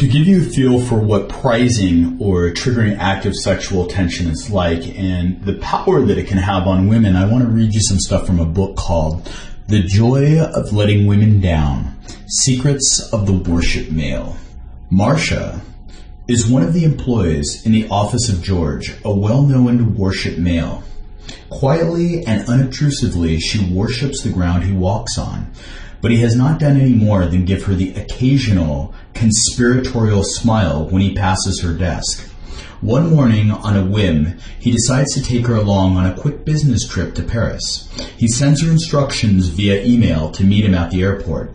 To give you a feel for what prizing or triggering active sexual tension is like and the power that it can have on women, I want to read you some stuff from a book called The Joy of Letting Women Down, Secrets of the Worship Male. Marcia is one of the employees in the office of George, a well-known worship male. Quietly and unobtrusively, she worships the ground he walks on, but he has not done any more than give her the occasional conspiratorial smile when he passes her desk. One morning, on a whim, he decides to take her along on a quick business trip to Paris. He sends her instructions via email to meet him at the airport.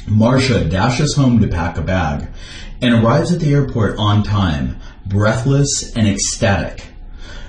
Marcia dashes home to pack a bag and arrives at the airport on time, breathless and ecstatic.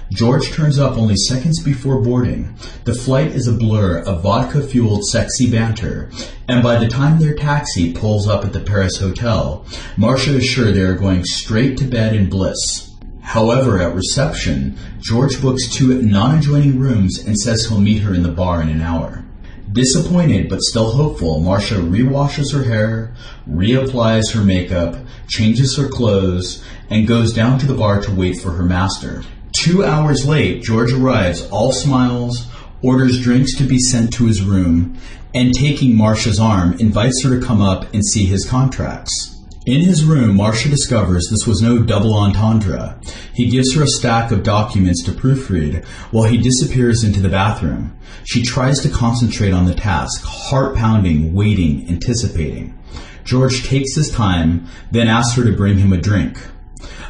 George turns up only seconds before boarding. The flight is a blur of vodka-fueled sexy banter, and by the time their taxi pulls up at the Paris hotel, Marcia is sure they are going straight to bed in bliss. However, at reception, George books 2 non-adjoining rooms and says he'll meet her in the bar in an hour. Disappointed but still hopeful, Marcia re-washes her hair, reapplies her makeup, changes her clothes, and goes down to the bar to wait for her master. 2 hours late, George arrives, all smiles, orders drinks to be sent to his room, and taking Marcia's arm, invites her to come up and see his contracts. In his room, Marcia discovers this was no double entendre. He gives her a stack of documents to proofread while he disappears into the bathroom. She tries to concentrate on the task, heart-pounding, waiting, anticipating. George takes his time, then asks her to bring him a drink.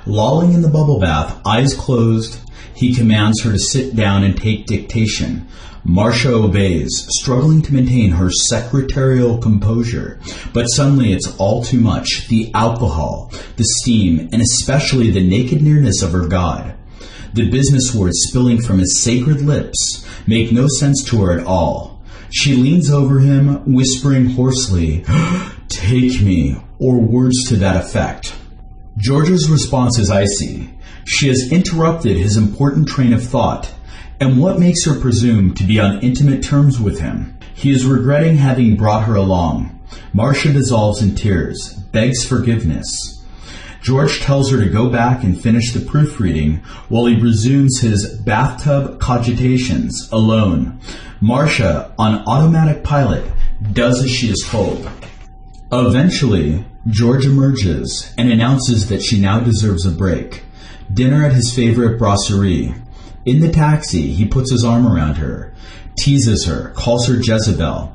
Lolling in the bubble bath, eyes closed, he commands her to sit down and take dictation. Marcia obeys, struggling to maintain her secretarial composure. But suddenly it's all too much. The alcohol, the steam, and especially the naked nearness of her God. The business words spilling from his sacred lips make no sense to her at all. She leans over him, whispering hoarsely, "Take me," or words to that effect. George's response is icy. She has interrupted his important train of thought, and what makes her presume to be on intimate terms with him? He is regretting having brought her along. Marcia dissolves in tears, begs forgiveness. George tells her to go back and finish the proofreading while he resumes his bathtub cogitations alone. Marcia, on automatic pilot, does as she is told. Eventually, George emerges and announces that she now deserves a break. Dinner at his favorite brasserie. In the taxi, he puts his arm around her, teases her, calls her Jezebel.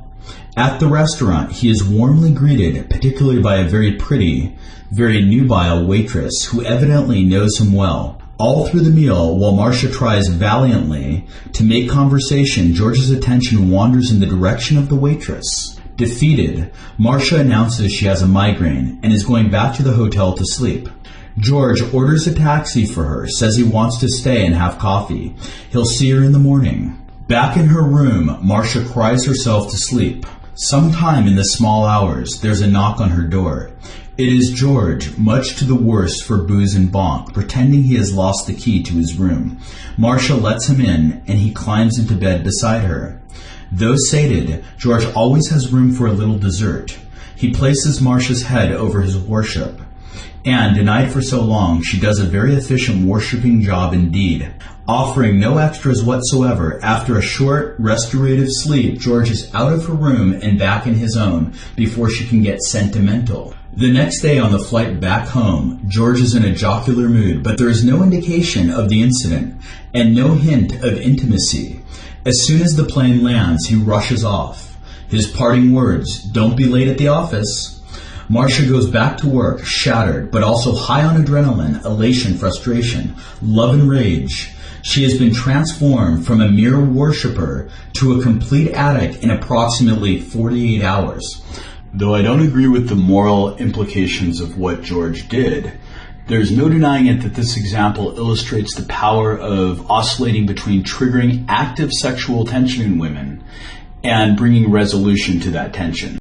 At the restaurant, he is warmly greeted, particularly by a very pretty, very nubile waitress who evidently knows him well. All through the meal, while Marcia tries valiantly to make conversation, George's attention wanders in the direction of the waitress. Defeated, Marcia announces she has a migraine and is going back to the hotel to sleep. George orders a taxi for her, says he wants to stay and have coffee. He'll see her in the morning. Back in her room, Marcia cries herself to sleep. Sometime in the small hours, there's a knock on her door. It is George, much to the worse for booze and bonk, pretending he has lost the key to his room. Marcia lets him in, and he climbs into bed beside her. Though sated, George always has room for a little dessert. He places Marcia's head over his worship. And, denied for so long, she does a very efficient worshipping job indeed. Offering no extras whatsoever, after a short, restorative sleep, George is out of her room and back in his own before she can get sentimental. The next day on the flight back home, George is in a jocular mood, but there is no indication of the incident and no hint of intimacy. As soon as the plane lands, he rushes off. His parting words, "Don't be late at the office." Marcia goes back to work, shattered, but also high on adrenaline, elation, frustration, love and rage. She has been transformed from a mere worshiper to a complete addict in approximately 48 hours. Though I don't agree with the moral implications of what George did, there's no denying it that this example illustrates the power of oscillating between triggering active sexual tension in women and bringing resolution to that tension.